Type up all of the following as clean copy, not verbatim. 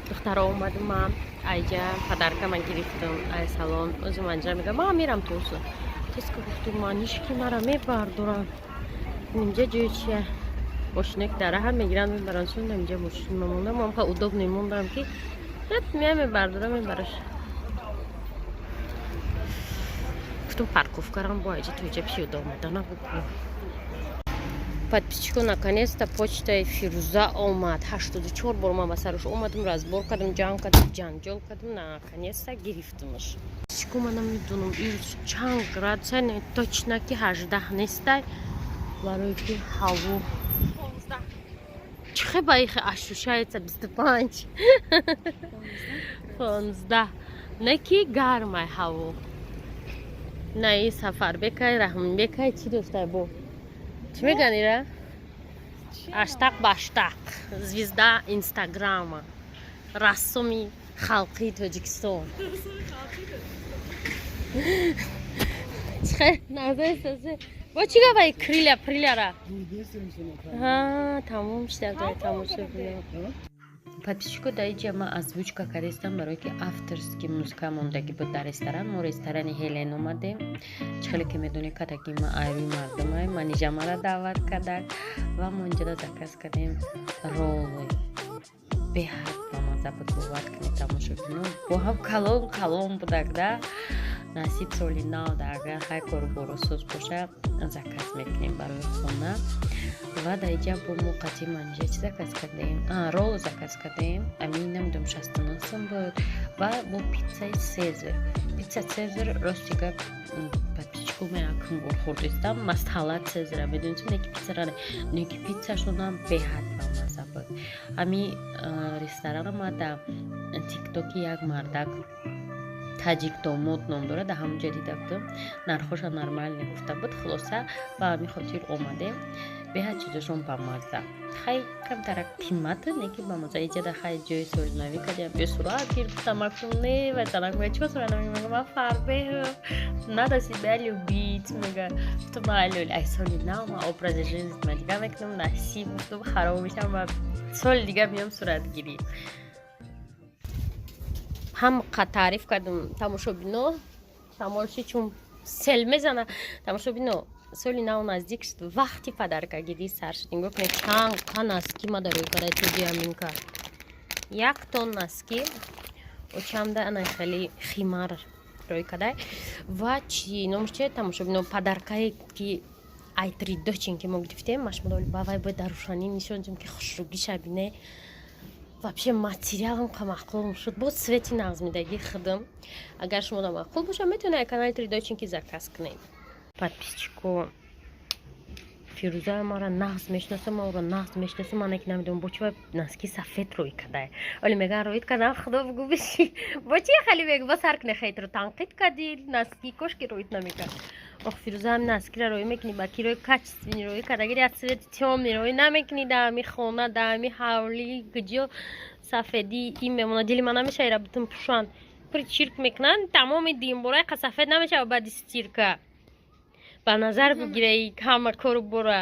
دخترها اومدم من ایجا پدرکم من گرفتم ای سالن اوزم انجام میگم ما میرم توسو تسکو گفتم من نیشکی مرا میبردارن اینجا جای چیه ماشینک داره هم میگیرن میبرن چون اینجا ماشین ممونم من خیلی ادوب نموندم که رفت میبردارم میبرش گفتم парковкарам با ایجا تو اینجا پیاده آمدن بکنم подписчику наконец-то почтой Фируза омад 84 бор ман ба сараш омадам разбор кардам ҷамъ кардам ҷанҷол кардам наконец-то гирифтамаш подписчику ман намедонам чанд градуса не точно ки 18 нестай барои ки ҳаво 15 чихе ба ихе ашушаеца 25 15 не ки гармай ҳаво на и сафарбекай раҳмонбекай чӣ доштай бо چی میگنی را؟ اشتاق باشتاق звезда اینستاگراما رسومی خلقی تاجیکستان چخه نظر سازه با چی گوی کریلا را؟ ها تمام شده تمام شده подписчику даиҷа ма озвучка кардистам барое ки авторски музыка мондагӣ буд дар ресторан мо ресторани ҳелен омадем чихеле ки медонӣ кадаки ма айрӯи мардумай манижа мара даъват кардак ва мо инҷода заказ кардем ролли беҳад бамаза буд бовар кунед тамошо кунед бо ҳам калон будак да насиб соли нав да агар ҳай кору боросоз боша заказ мекунем барои хона ва даиҷа бо мо қатъи манижа чи заказ кардем ролло заказ кардем амин намедонам 69 сом буд ва бо питсаи цезар рости гап подписчику ме якум бор хӯрдистам мастҳалат цезара медонед неки питсара неки питсашонам беҳад бамаза буд ҳамин ресторана да тиктоки як мардак таҷик домод ном дорад дар ҳамонҷо дида будам нархоша нормал мегуфта буд хулоса ба ҳамин хотир омадем беҳад чизошон бамаза хай камтара қиммата не ки бамаза иҷада хай ҷои суринавӣ кардем ё сурат гирифтам макнум не вайзанак мега чико суринавӣ мега ма фарбеҳ надо себя любить мега гуфтам алёл ай соли нав ма образи жизни ма дига мекунам насиб гуфтам хароб мешам ва соли дига меам суратгирӣ ҳам тариф кардам тамошобино тамоши чун сел мезана тамошобино соли нав наздик шуд вақти падаркагирӣ сар шудем гуфтем чанд та носки ма дарои кадай тоҷи аминка як тон носки очамда ана хеле химар дарои кадай ва чи номш че тамошобино падаркае ки айтри дочин ки мо гирифтем машмулоли бавай бо дарушанӣ нишон дем ки хушругӣ шабине вообще материалам қамаққулм шуд бо цвети нағзмидагӣ хидм агар шумо да маққул боша метавонед канали тридочинки заказ кунед подписчику фируза мара нағз мешинаса ма ора нағз мешинаса ман ки намедонам бо чӣ носки сафед роӣ кадай оли меган роид кардам худо бугу биши бо чӣ хали мега ба сар куне хейтро танқид кади носки кошки роид намекард ох фируза ҳамин носкиро роӣ мекунӣ ба ки рои качествени роӣ кард агар як цвети тёмни роӣ намекунӣ да ҳами хона да ҳами ҳавлӣ куҷо сафеди ин мемонад дили ман намешава ира бутун пушан пури чирк мекунанд тамоми димбораи қасафед намешава баъди стирка ба назар бигираи ҳама кору бора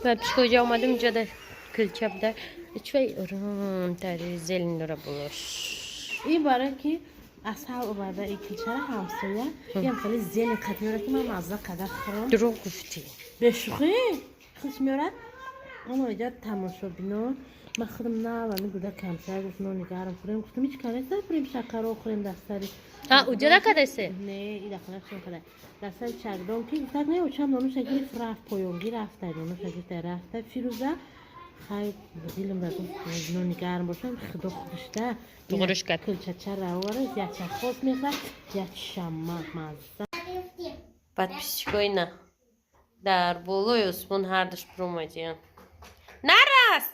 подписчику ҷа омадам ҷода кулча буда чӯй тари зеленора булош ин барои ки асал омада ин кулчара ҳамсоя ям хеле зелен қад меорад ки ман мазза қадар хӯрам дурӯғ гуфтӣ бешӯхӣ хуш меорад оно иҷа тамошобино ман худам навами гуда камсар гуфт нони гарм хӯрем гуфтам ҳеч канеса пурем шакаро хӯрем дастари уҷода кадасе не идахонашон кадай дастари чагдон ки гуфтак не очам нонуша гирифт рафт поёнги рафтай нонуша гирифтай рафтай фируза хай дилам да гуфт нони гарм бошам худо худошда туғурушка кулчачара овара яча хос мехӯрад ячама мазза подписчику ина дар болои осмон ҳардуш промадиям нарас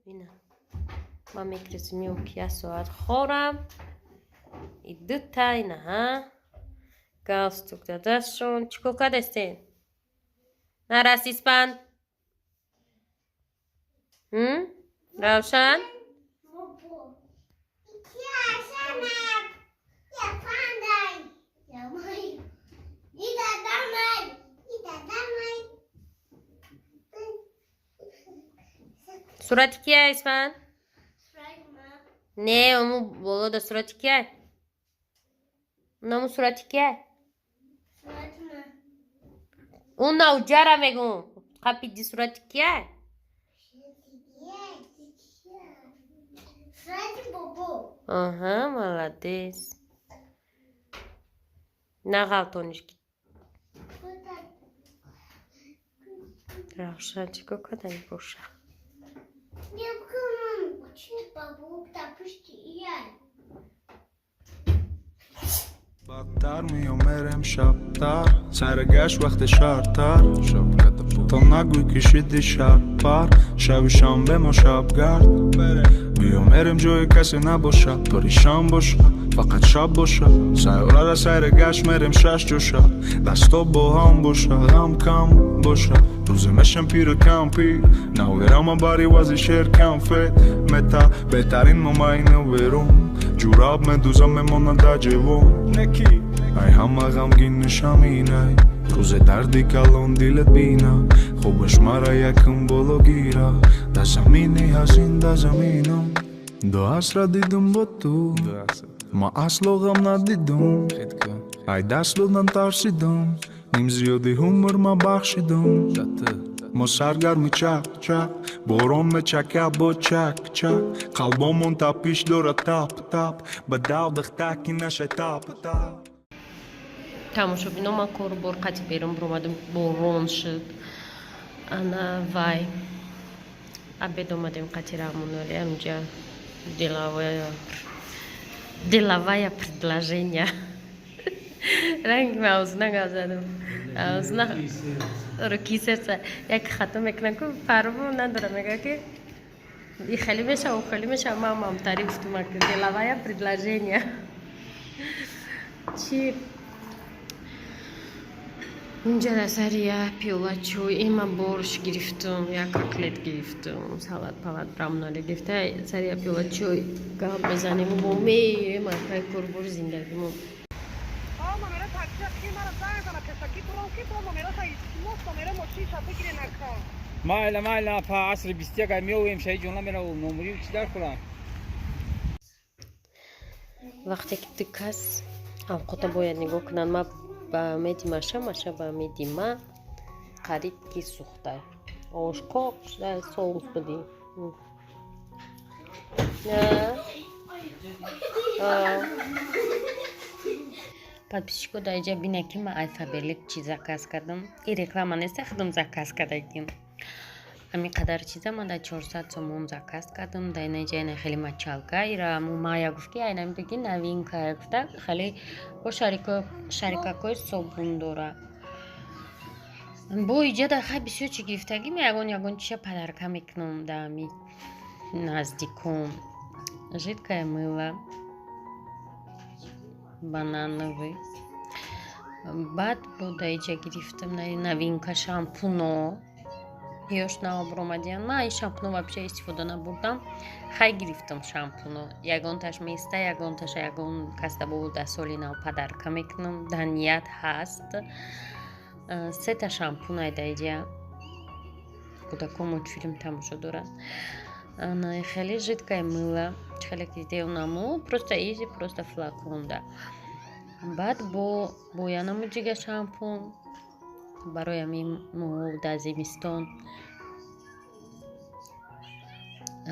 ина ман мекресимиам ки як соат хорам и дута ина ҳа галстук дадашон чико кадастен нарас испанд равшан Surati kiya ispan? Ne, onu bolo da surati kiya? Namu surati kiya? Una ujara megun. Kapidi surati kiya? Ага, молодец. Нағал тонышки. Равшанчик, когда не поша. بدتر میومرم شبتر سرگشت وقت شرطر تا نگوی کشیدی شب پر شب شنبه ما شبگرد میومرم جای کسی نباشه پریشان باشه فقط شب باشه سیاره را سرگشت مرم شش جوشه دستا با هم باشه غم کم باشه روز مشم پیر و کم پیر نوگرم باری وزی شیر کم فید متا بهترین مماینه ویروم جوراب مدوزا میمونه در جوون نکی ای همه غمگین نشم اینه روز دردی کلون دیلت بینه خوبش مرا یکم بولو گیره در زمینی هزین در زمینم دو عصر دیدم با تو ما اصلا غم ندیدم ای دست دادن ترسیدم نیم زیادی همر ما بخشیدم ما سرگرمی چک چک باران میچکه با چک چک قلبامون تپیش داره تپ تپ به دردخ تکی نشه تپ تپ тамошобино ман кору бор қати берам бромадам борон шуд ана вай обед омадем қати рамуноли амҷа деловая предложение ранги мавзуна газадам мавзуна руки сердца як хато мекунам ку парву надорам мега ки и хели меша мамам тариф тумак деловая предложение чи инҷа сария пиёла чой има борщ гирифтум як котлет гирифтум салат палат рамноле гирифта сария пиёла чой гап мезанем бо меерем акай корбор зиндагимон майла па асри 21 меоем шаи ҷона мера номурӣ чӣ дар кунам вақте ки ту кас авқота бояд нигоҳ кунанд ма ба меди маша ба меди ма қариб ки сухтай ошқоқ шуда соус буди подписчико дар иҷа бина ки ма альфабелик чи заказ кардам и реклама неста худам заказ кардагим ҳамин қадар чиза ман дар 400 сомон заказ кардам дар ина иҷа ина хеле мачалка ира мая гуфт ки айнами беги новинка гуфта хеле бо шарикакои собун дора бо иҷа дар хай бисёр чи гирифтагим ягон чиша подарка мекунам дар ами наздиком жидкое мыло банановый баъд бо дар иҷа гирифтам новинка шампуно ёш наобромадиан ман ин шампуно вообще истифода набурдам хай гирифтам шампуно ягонташ места ягонташ ягон каста бо дар соли нав падарка мекунам дар ният ҳаст сета шампунай дар иҷа кӯдако мультфилм тамошо доранд хеле жидкое мыло хеле киздеонамо просто изи просто флаконда баъд бо янаму ҷига шампун барои ҳамин моҳу дар зимистон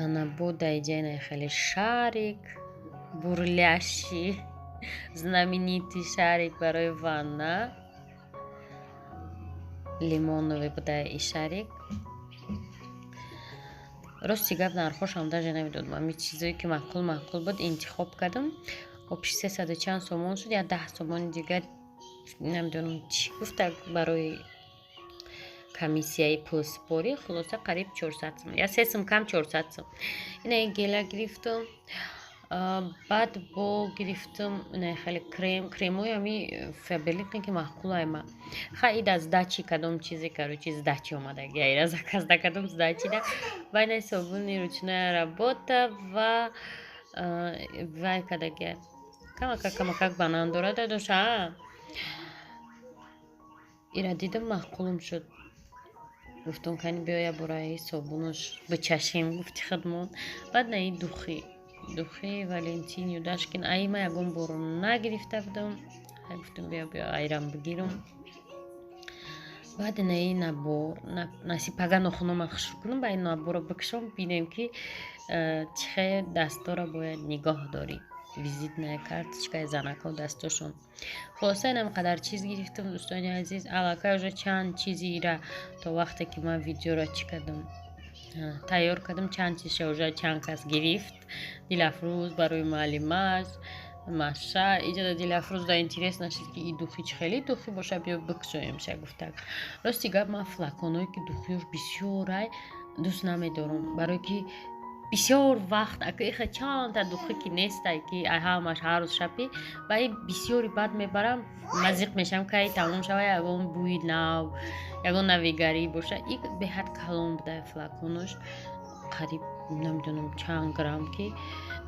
ана бо дар иҷа ина хеле шарик бурлящий знаменитый шарик барои ванна лимоновый буда и шарик рости гап нархошам даже намедодам ҳамин чизое ки маъқул буд интихоб кардам обши 300 чанд сомон шуд я 10 сомони дигар намедонам чӣ гуфта барои комиссияи пулспорӣ хулоса қариб 400 сом я 3 сом кам 400 сом ина гела гирифтам баъд бо гирифтам ина хеле кремои ами фабеликне ки маъқулайма хай ида сдачи кадом чизе короче сдачи омадаги ира заказ накардам сдачи да ва ина собуни ручная работа ва вай кадаги камакак банан дорада доша ира дидам маъқулам шуд گفتم کنی بیا برای صابونش بچشیم گفتی خدمون بعد نه این دوخی ولنتینیو داشت که ای ما یکم برون نگرفته بودم گفتم بیا ایران بگیرم بعد نه این نبور نسی پگا نخونو مخشور کنم با این نبور رو بکشم بینیم که چه دستا را باید نگاه داری ویزیت نه کارتچکای زنکا دستاشون خلاصه اینم قدر چیز گرفتم دوستان عزیز علاقه уже چند چیزی را تا وقتی که من ویدیو را چکدم تیار کردم چند چیزش уже چند کس گرفت دلافروز برای معلمش маша иҷода дилафрӯз да интерес нашид ки и духи чӣ хеле духи боша биё бикушоем ша гуфтак рости гап ман флаконое ки духиёш бисёрай дӯст намедорам барое ки бисёр вақт акиха чанда духи ки нестай ки ҳамаш ҳар рӯз шапи ва и бисёри бад мебарам мазиқ мешавам кай тамом шава ягон бӯи нав ягон навигарӣ боша и беҳад калон буда флаконош қариб намедонам чанд грамм ки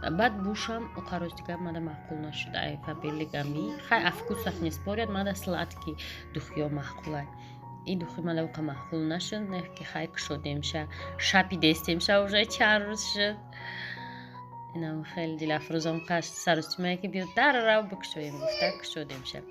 بعد بوشم و دیگه ماده معقول نشده ایفا بیلیگامی خیلی افکوسخ نسپارید ماده سلاتکی دوخیا معقوله این دوخی ماده وقت معقول نشد نه که خیلی کشودیم شه شپی دستیم شه وجه چند روز شد اینم خیلی دل افروزم قشت سرستیمه که بیاد در رو بکشویم گفته کشودیم شه